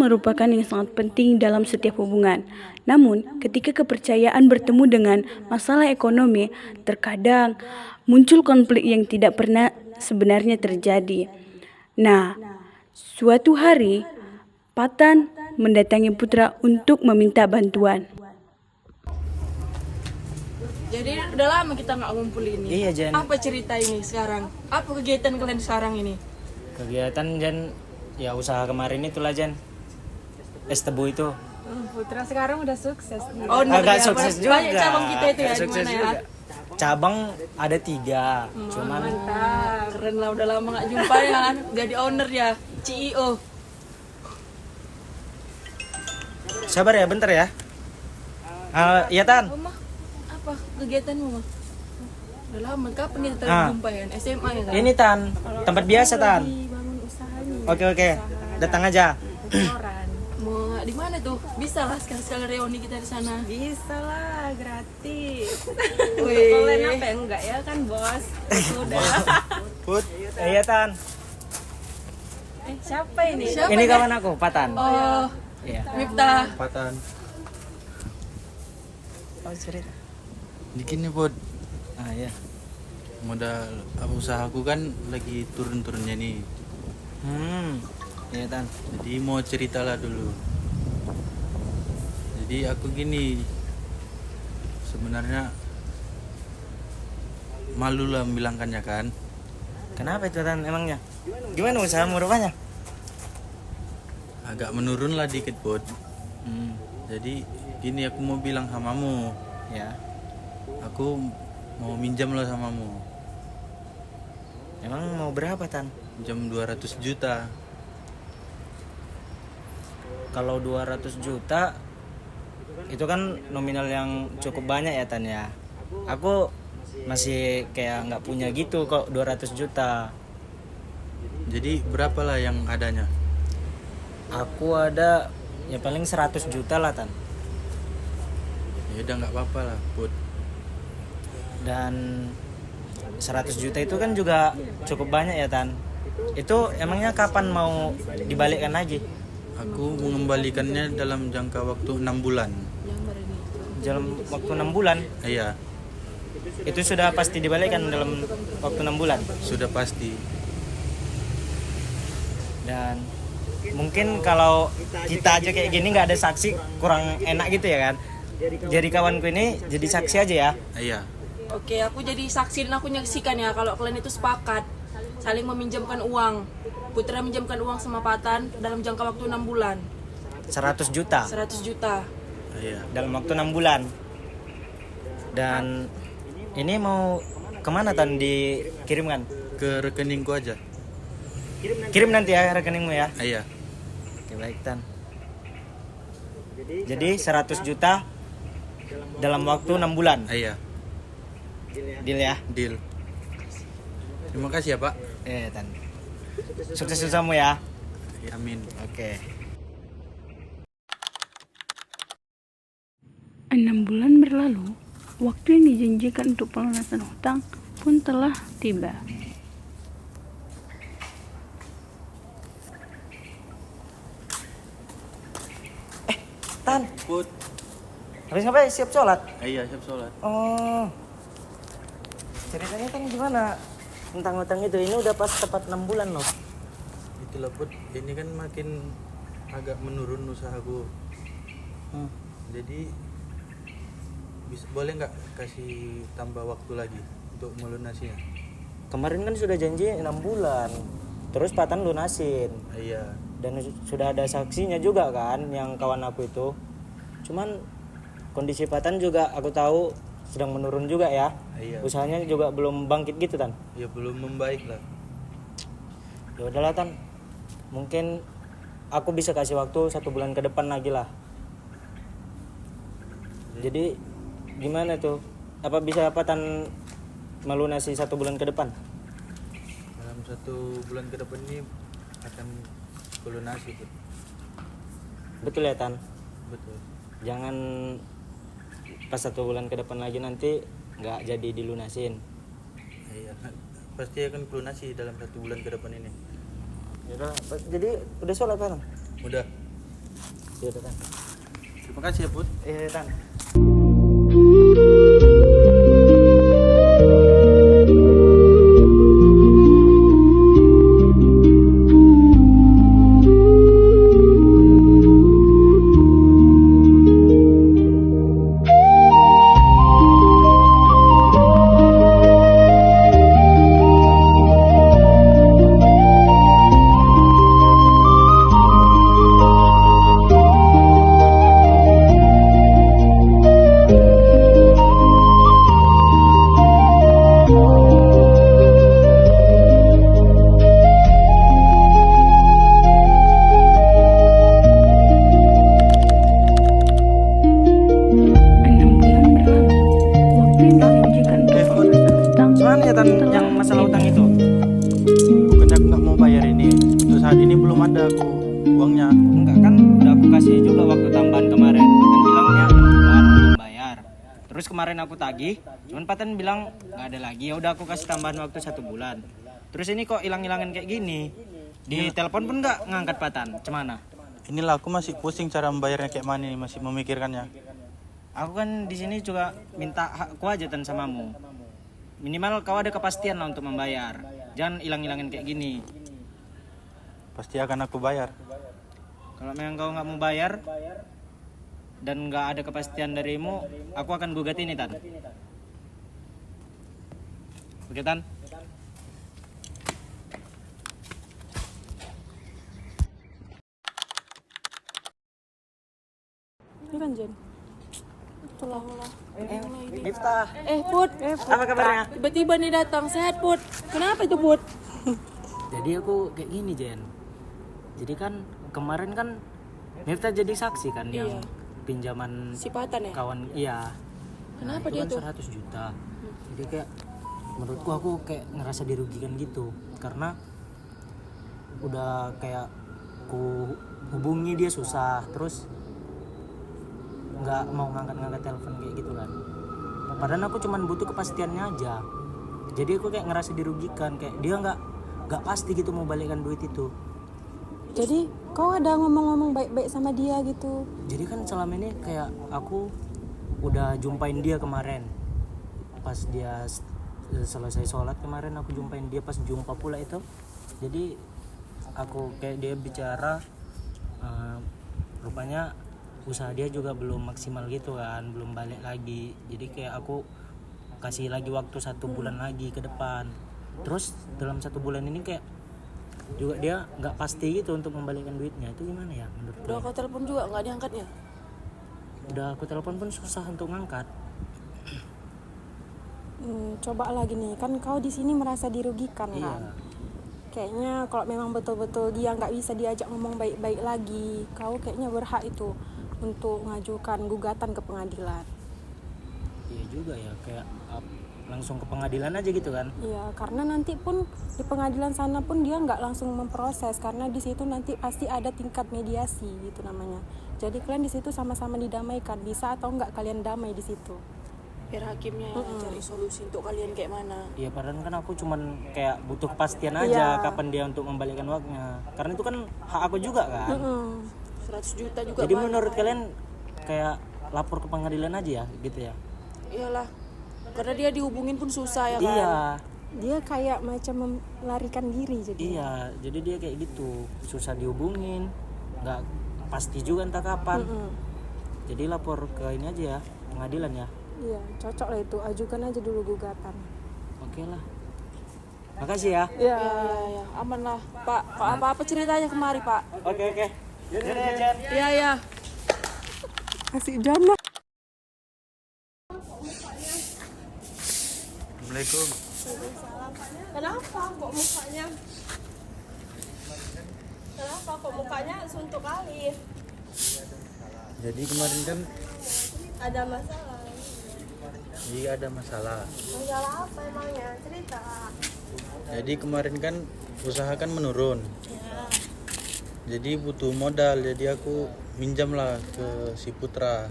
merupakan yang sangat penting dalam setiap hubungan. Namun, ketika kepercayaan bertemu dengan masalah ekonomi, terkadang muncul konflik yang tidak pernah sebenarnya terjadi. Nah, suatu hari, Patan mendatangi Putra untuk meminta bantuan. Jadi udah lama kita nggak ngumpul ini. Iya, Jan. Apa cerita ini sekarang? Apa kegiatan kalian sekarang ini? Kegiatan Jan, ya usaha kemarin itulah Jan. Es tebu itu. Putra sekarang udah sukses nih. Oh, Agak ya, sukses juga. banyak cabang kita itu ya, Agak sukses gimana ya? juga. Cabang ada 3, cuman Keren lah, udah lama nggak jumpa ya kan? Jadi owner ya, CEO. sabar ya bentar ya. Iya Tan. Oh, Mah, apa kegiatanmu, Mah? Udah lama, kapan kita jumpa ya? SMA ya kan? Ini Tan, tempat biasa Tan. Bangun usahanya. Oke. Datang aja. Restoran. Mau di mana tuh? Bisa lah sekali-sekali reuni kita di sana. Bisa lah, gratis. Wih. Kalian apa ya? Enggak ya kan, Bos? Sudah. Put. Iya Tan. Siapa ini? Siapa Ini ya? kawan aku, Patan. Oh, Iya. Miftah. Patan. Oh, cerita. Gini Bud, Iya. modal usahaku kan lagi turun-turunnya nih. Iya Tan. Jadi mau cerita lah dulu. Jadi aku gini, sebenarnya malu lah membilangkannya kan. Kenapa itu Tan emangnya? Gimana usahamu rupanya? Agak menurun lah dikit Bud. Jadi gini aku mau bilang samamu, Ya. aku mau minjam lah samamu. Emang mau berapa Tan? Jam 200 juta. Kalau 200 juta itu kan nominal yang cukup banyak ya Tan ya. Aku masih kayak nggak punya gitu kok 200 juta. Jadi berapa lah yang adanya? Aku ada ya paling 100 juta lah Tan. Ya udah nggak apa-apa lah Bud. Dan 100 juta itu kan juga cukup banyak ya Tan. Itu emangnya kapan mau dibalikkan lagi? Aku mengembalikannya dalam jangka waktu 6 bulan. Dalam waktu 6 bulan. Iya, Itu sudah pasti dibalikkan dalam waktu 6 bulan. sudah pasti. Dan mungkin kalau kita aja kayak gini nggak ada saksi kurang enak gitu ya kan. Jadi kawanku ini jadi saksi aja ya. Iya, Oke, aku jadi saksi dan aku nyaksikan ya kalau kalian itu sepakat saling meminjamkan uang. Putra minjamkan uang sama Patan dalam jangka waktu 6 bulan. 100 juta 100 juta. iya. dalam waktu 6 bulan. Dan ini mau kemana Tan dikirimkan? Ke rekeningku aja. Kirim nanti ya rekeningmu ya. Iya, Oke baik Tan. Jadi 100 juta dalam waktu 6 bulan. iya. Deal ya. Deal. Terima kasih ya Pak. Tan. Sukses usahamu ya. Amin. Oke. 6 bulan berlalu, waktu yang dijanjikan untuk pelunasan hutang pun telah tiba. Tan, Bud. habis ngapain? Siap sholat? Iya, siap sholat. Oh. Ceritanya kan gimana? Tentang hutang itu, ini udah pas tepat 6 bulan loh. Itulah Bud, ini kan makin agak menurun usahaku. Jadi boleh nggak kasih tambah waktu lagi untuk melunasinya? Kemarin kan sudah janji 6 bulan. Terus Patan lunasin. Iya. Dan sudah ada saksinya juga kan yang kawan aku itu. Cuman kondisi Patan juga aku tahu sedang menurun juga ya. Iya. Usahanya juga belum bangkit gitu Tan. Ya belum membaik lah. Ya udahlah Tan. Mungkin aku bisa kasih waktu 1 bulan ke depan lagi lah. Jadi gimana tuh? Apa bisa Patan melunasi 1 bulan ke depan? Dalam 1 bulan ke depan ini akan kulunasi Bud. Betul ya Tan? Betul. Jangan pas 1 bulan ke depan lagi nanti nggak jadi dilunasin. Iya, pasti akan kulunasi dalam 1 bulan ke depan ini. Yaudah, jadi udah sholat Tan? Udah. Ya udah, Tan. Terima kasih ya Put. Tan. Yang masalah utang itu. Bukannya aku nggak mau bayar ini. Untuk saat ini belum ada aku uangnya. Enggak kan udah aku kasih juga waktu tambahan kemarin. Patan bilangnya 6 bulan belum bayar. Terus kemarin aku tagih, cuman Patan bilang nggak ada lagi. Ya udah aku kasih tambahan waktu 1 bulan. Terus ini kok hilang-hilangan kayak gini. Di telepon pun nggak ngangkat Patan. Cemana? Inilah aku masih pusing cara membayarnya kayak mana nih, masih memikirkannya. Aku kan di sini juga minta hakku aja Tan samamu. Minimal kau ada kepastian lah untuk membayar. Jangan hilang-hilangin kayak gini. Pasti akan aku bayar. Kalau memang kau nggak mau bayar dan nggak ada kepastian darimu, aku akan gugat ini Tan. Oke Tan? Ini kan Jen. Miftah, Put, apa kabarnya? tiba-tiba nih datang. Sehat, Put? Kenapa itu, Put? Jadi aku kayak gini Jen. Jadi kan kemarin kan Miftah jadi saksi kan yang pinjaman Si Patan ya? kawan. Iya. Kenapa itu dia kan tuh? 100 juta. Jadi kayak menurutku aku kayak ngerasa dirugikan gitu karena udah kayak ku hubungi dia susah, terus nggak mau ngangkat telepon kayak gitu kan. Padahal aku cuman butuh kepastiannya aja. Jadi aku kayak ngerasa dirugikan, kayak dia nggak pasti gitu mau balikkan duit itu. Jadi kau ada ngomong-ngomong baik-baik sama dia gitu? Jadi kan selama ini kayak aku udah jumpain dia kemarin pas dia selesai sholat kemarin, aku jumpain dia pas jumpa pula itu. Jadi aku kayak dia bicara rupanya usaha dia juga belum maksimal gitu kan, belum balik lagi. Jadi kayak aku kasih lagi waktu 1 bulan lagi ke depan. Terus dalam 1 bulan ini kayak juga dia nggak pasti gitu untuk membalikkan duitnya. Itu gimana ya menurut Udah kau telepon juga nggak diangkatnya? Udah aku telepon pun susah untuk ngangkat. Coba lagi nih, kan kau di sini merasa dirugikan Iya. kan? Kayaknya kalau memang betul-betul dia nggak bisa diajak ngomong baik-baik lagi, kau kayaknya berhak itu untuk mengajukan gugatan ke pengadilan. Iya juga ya, kayak langsung ke pengadilan aja gitu kan. Iya, karena nanti pun di pengadilan sana pun dia nggak langsung memproses, karena di situ nanti pasti ada tingkat mediasi gitu namanya. Jadi kalian di situ sama-sama didamaikan, bisa atau nggak kalian damai di situ. Biar hakimnya yang cari solusi untuk kalian kayak mana. Iya padahal kan aku cuman kayak butuh kepastian aja Iya. kapan dia untuk membalikkan uangnya. Karena itu kan hak aku juga kan. 100 juta juga Jadi banyak. menurut kalian kayak lapor ke pengadilan aja ya gitu ya? Iyalah. Karena dia dihubungin pun susah ya kan. Iya. Dia kayak macam melarikan diri jadi. Iya, jadi dia kayak gitu, susah dihubungin, nggak pasti juga entah kapan. Jadi lapor ke ini aja ya, pengadilan ya. Iya, cocok lah itu. Ajukan aja dulu gugatan. Oke lah. Makasih ya. Iya. Ya, aman lah. Pak, kalau apa-apa ceritanya kemari, Pak. Oke. Yaudah ya, Jen. Iya. Kasih jana. Assalamualaikum. Kenapa kok mukanya? Kenapa kok mukanya suntuk kali? Jadi kemarin kan Ada masalah. iya ada masalah. Masalah apa emangnya? Cerita. Jadi kemarin kan usaha kan menurun. Jadi butuh modal, jadi aku minjam lah ke si Putra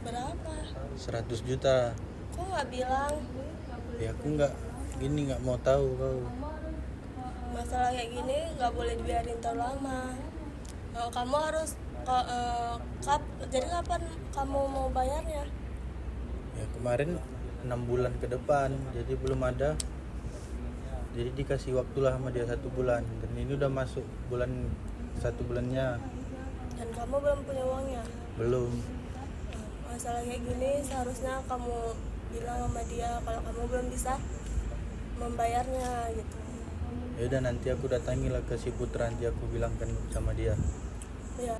Berapa? 100 juta. Kok nggak bilang? Ya aku nggak mau tahu kau. Masalah kayak gini nggak boleh dibiarin terlalu lama. Kalau kamu harus Jadi kapan kamu mau bayarnya? Ya kemarin 6 bulan ke depan, jadi belum ada. Jadi dikasih waktu lah sama dia 1 bulan, dan ini udah masuk bulan 1 bulannya. Dan kamu belum punya uangnya? Belum. Masalah kayak gini seharusnya kamu bilang sama dia kalau kamu belum bisa membayarnya gitu. Ya udah, nanti aku datangilah ke si Putra, nanti aku bilangkan sama dia. Ya.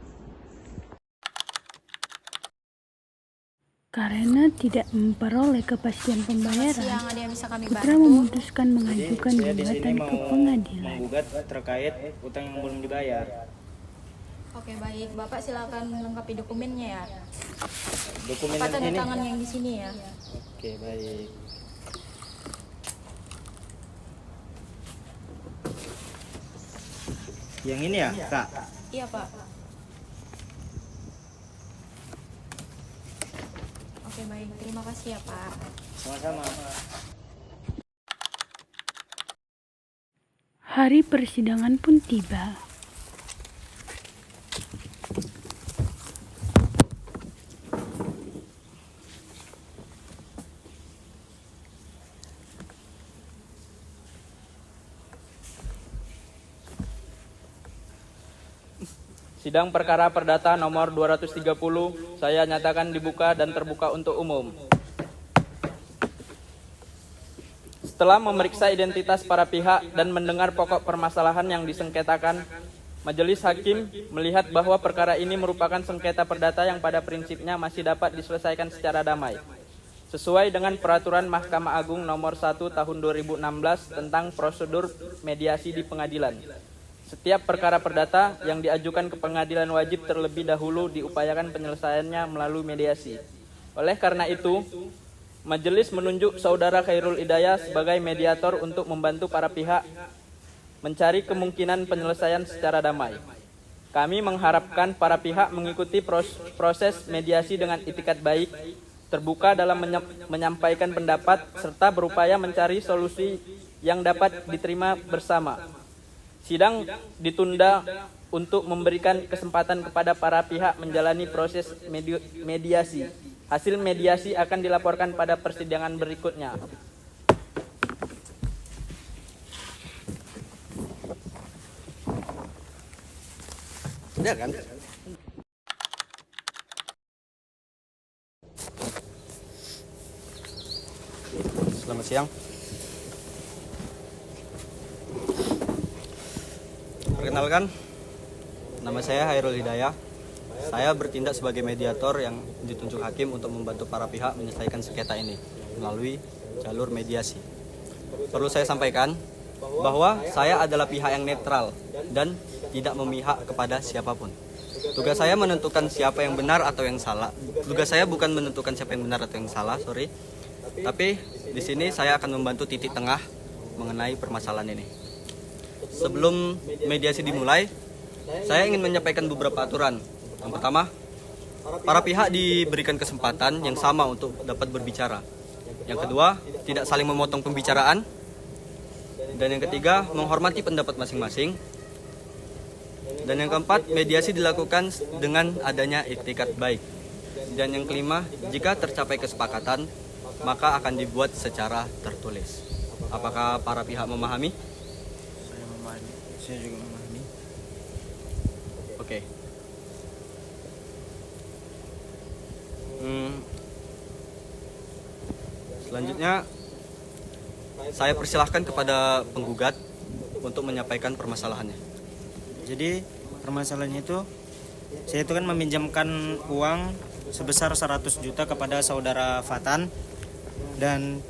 Karena tidak memperoleh kepastian pembayaran, Yang ada yang bisa kami Putra bantu. memutuskan mengajukan Saya di sini gugatan mau ke pengadilan. menggugat terkait utang yang belum dibayar. Oke, baik. Bapak silakan melengkapi dokumennya ya. Dokumen Bapak tanda ini. tangan yang di sini ya. Oke, baik. Yang ini ya, Kak? Iya, Pak. Oke, baik. Terima kasih ya, Pak. Sama-sama. Hari persidangan pun tiba. Sidang perkara perdata nomor 230 saya nyatakan dibuka dan terbuka untuk umum. Setelah memeriksa identitas para pihak dan mendengar pokok permasalahan yang disengketakan, Majelis Hakim melihat bahwa perkara ini merupakan sengketa perdata yang pada prinsipnya masih dapat diselesaikan secara damai. Sesuai dengan Peraturan Mahkamah Agung nomor 1 tahun 2016 tentang prosedur mediasi di pengadilan. Setiap perkara perdata yang diajukan ke pengadilan wajib terlebih dahulu diupayakan penyelesaiannya melalui mediasi. Oleh karena itu, Majelis menunjuk Saudara Khairul Hidayah sebagai mediator untuk membantu para pihak mencari kemungkinan penyelesaian secara damai. Kami mengharapkan para pihak mengikuti proses mediasi dengan itikat baik, terbuka dalam menyampaikan pendapat, serta berupaya mencari solusi yang dapat diterima bersama. Sidang ditunda untuk memberikan kesempatan kepada para pihak menjalani proses mediasi. Hasil mediasi akan dilaporkan pada persidangan berikutnya. Udah kan? Selamat siang. Perkenalkan, nama saya Khairul Hidayah. Saya bertindak sebagai mediator yang ditunjuk hakim untuk membantu para pihak menyelesaikan sengketa ini melalui jalur mediasi. Perlu saya sampaikan bahwa saya adalah pihak yang netral dan tidak memihak kepada siapapun. Tugas saya menentukan siapa yang benar atau yang salah. Tugas saya bukan menentukan siapa yang benar atau yang salah, Tapi di sini saya akan membantu titik tengah mengenai permasalahan ini. Sebelum mediasi dimulai, saya ingin menyampaikan beberapa aturan. Yang pertama, para pihak diberikan kesempatan yang sama untuk dapat berbicara. Yang kedua, tidak saling memotong pembicaraan. Dan yang ketiga, menghormati pendapat masing-masing. Dan yang keempat, mediasi dilakukan dengan adanya itikat baik. Dan yang kelima, jika tercapai kesepakatan, maka akan dibuat secara tertulis. Apakah para pihak memahami? Saya memahami. Saya juga memahami. Oke. Selanjutnya, saya persilahkan kepada penggugat untuk menyampaikan permasalahannya. Jadi permasalahannya itu, saya itu kan meminjamkan uang sebesar 100 juta kepada saudara Fatan, dan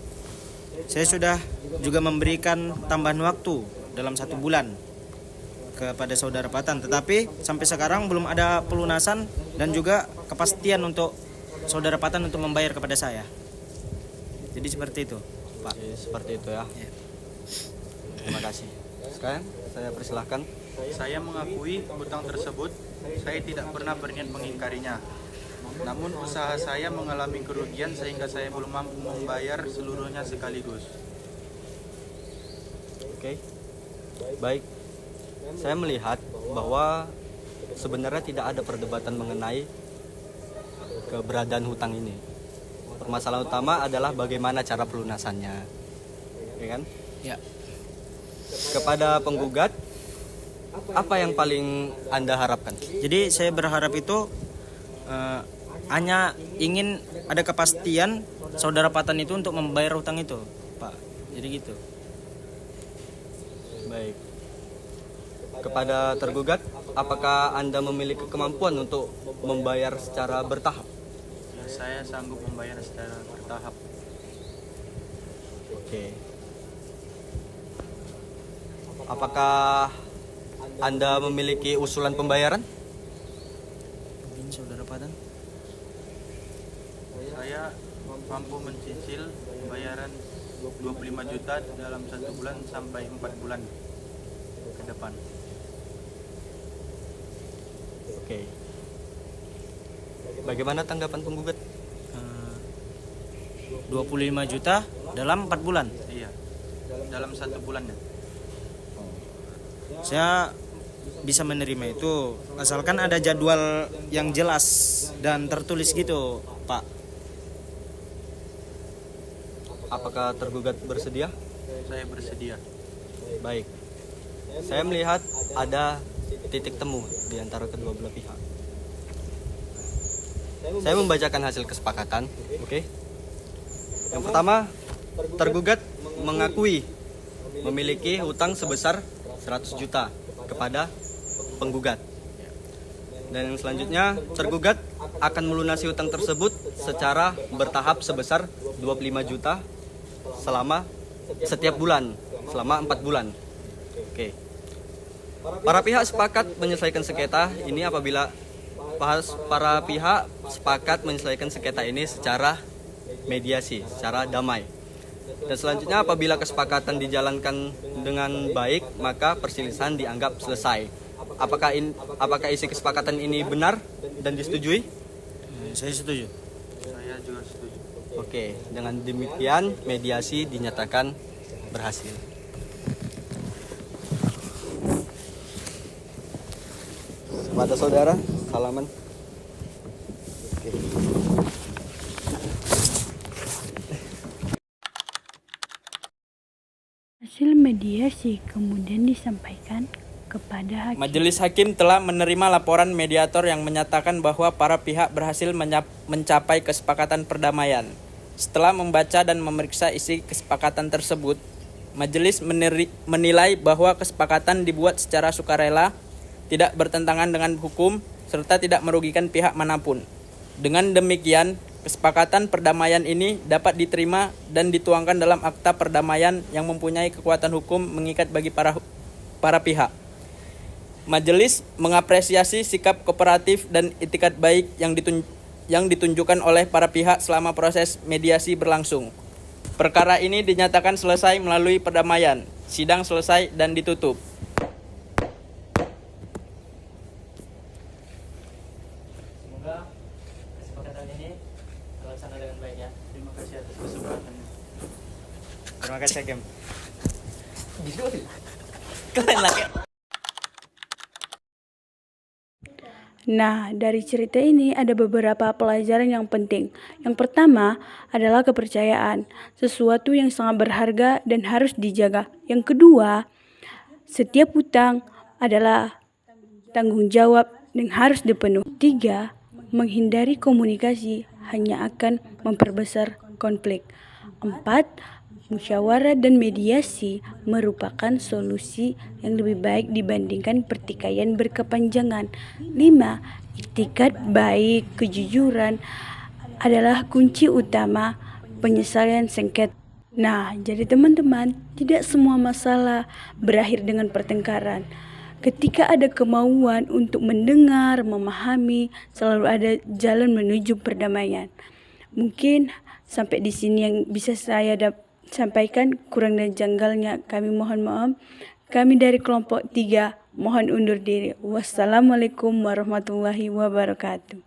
saya sudah juga memberikan tambahan waktu dalam 1 bulan kepada saudara Fatan, tetapi sampai sekarang belum ada pelunasan dan juga kepastian untuk saudara Fatan untuk membayar kepada saya. Jadi seperti itu, Pak. Oke, seperti itu ya. Terima kasih. Sekarang saya persilahkan. Saya mengakui hutang tersebut, saya tidak pernah berniat mengingkarinya. Namun usaha saya mengalami kerugian sehingga saya belum mampu membayar seluruhnya sekaligus. Oke. Baik. Saya melihat bahwa sebenarnya tidak ada perdebatan mengenai keberadaan hutang ini. Permasalahan utama adalah bagaimana cara pelunasannya, ya kan? Ya. Kepada penggugat, apa yang paling Anda harapkan? Jadi saya berharap itu hanya ingin ada kepastian saudara Patan itu untuk membayar hutang itu, Pak. Jadi gitu. Baik. Kepada tergugat, apakah Anda memiliki kemampuan untuk membayar secara bertahap? Saya sanggup membayar secara bertahap. Oke. Apakah Anda memiliki usulan pembayaran? Mungkin saudara Patan. Saya mampu mencicil pembayaran 25 juta dalam 1 bulan sampai 4 bulan ke depan. Oke. Bagaimana tanggapan penggugat? 25 juta dalam 4 bulan. Iya, dalam 1 bulannya. Saya bisa menerima itu asalkan ada jadwal yang jelas dan tertulis gitu, Pak. Apakah tergugat bersedia? Saya bersedia. Baik. Saya melihat ada titik temu di antara kedua belah pihak. Saya membacakan hasil kesepakatan, oke? Yang pertama, tergugat mengakui memiliki hutang sebesar 100 juta kepada penggugat. Dan yang selanjutnya, tergugat akan melunasi hutang tersebut secara bertahap sebesar 25 juta selama setiap bulan, selama 4 bulan. Oke. Para pihak sepakat menyelesaikan sengketa ini apabila para pihak sepakat menyelesaikan sengketa ini secara mediasi, secara damai. Dan selanjutnya apabila kesepakatan dijalankan dengan baik, maka perselisihan dianggap selesai. Apakah isi kesepakatan ini benar dan disetujui? Saya setuju. Saya juga setuju. Oke, dengan demikian mediasi dinyatakan berhasil. Kepada saudara, salaman. Oke. Hasil mediasi kemudian disampaikan kepada hakim. Majelis Hakim telah menerima laporan mediator yang menyatakan bahwa para pihak berhasil mencapai kesepakatan perdamaian. Setelah membaca dan memeriksa isi kesepakatan tersebut, majelis menilai bahwa kesepakatan dibuat secara sukarela, tidak bertentangan dengan hukum, serta tidak merugikan pihak manapun. Dengan demikian, kesepakatan perdamaian ini dapat diterima dan dituangkan dalam akta perdamaian yang mempunyai kekuatan hukum mengikat bagi para pihak. Majelis mengapresiasi sikap kooperatif dan itikat baik yang ditunjukkan oleh para pihak selama proses mediasi berlangsung. Perkara ini dinyatakan selesai melalui perdamaian. Sidang selesai dan ditutup. Semoga kesepakatan ini terlaksana dengan baik ya. Terima kasih atas kesempatannya. Terima kasih Hakim. Keren lah. Nah, dari cerita ini ada beberapa pelajaran yang penting. Yang pertama adalah kepercayaan, sesuatu yang sangat berharga dan harus dijaga. Yang kedua, setiap hutang adalah tanggung jawab dan harus dipenuhi. 3, menghindari komunikasi hanya akan memperbesar konflik. 4, musyawarah dan mediasi merupakan solusi yang lebih baik dibandingkan pertikaian berkepanjangan. 5, itikat baik, kejujuran adalah kunci utama penyelesaian sengketa. Nah, jadi teman-teman, tidak semua masalah berakhir dengan pertengkaran. Ketika ada kemauan untuk mendengar, memahami, selalu ada jalan menuju perdamaian. Mungkin sampai di sini yang bisa saya sampaikan, kurang dan janggalnya kami mohon maaf. Kami dari kelompok 3 mohon undur diri. Wassalamualaikum warahmatullahi wabarakatuh.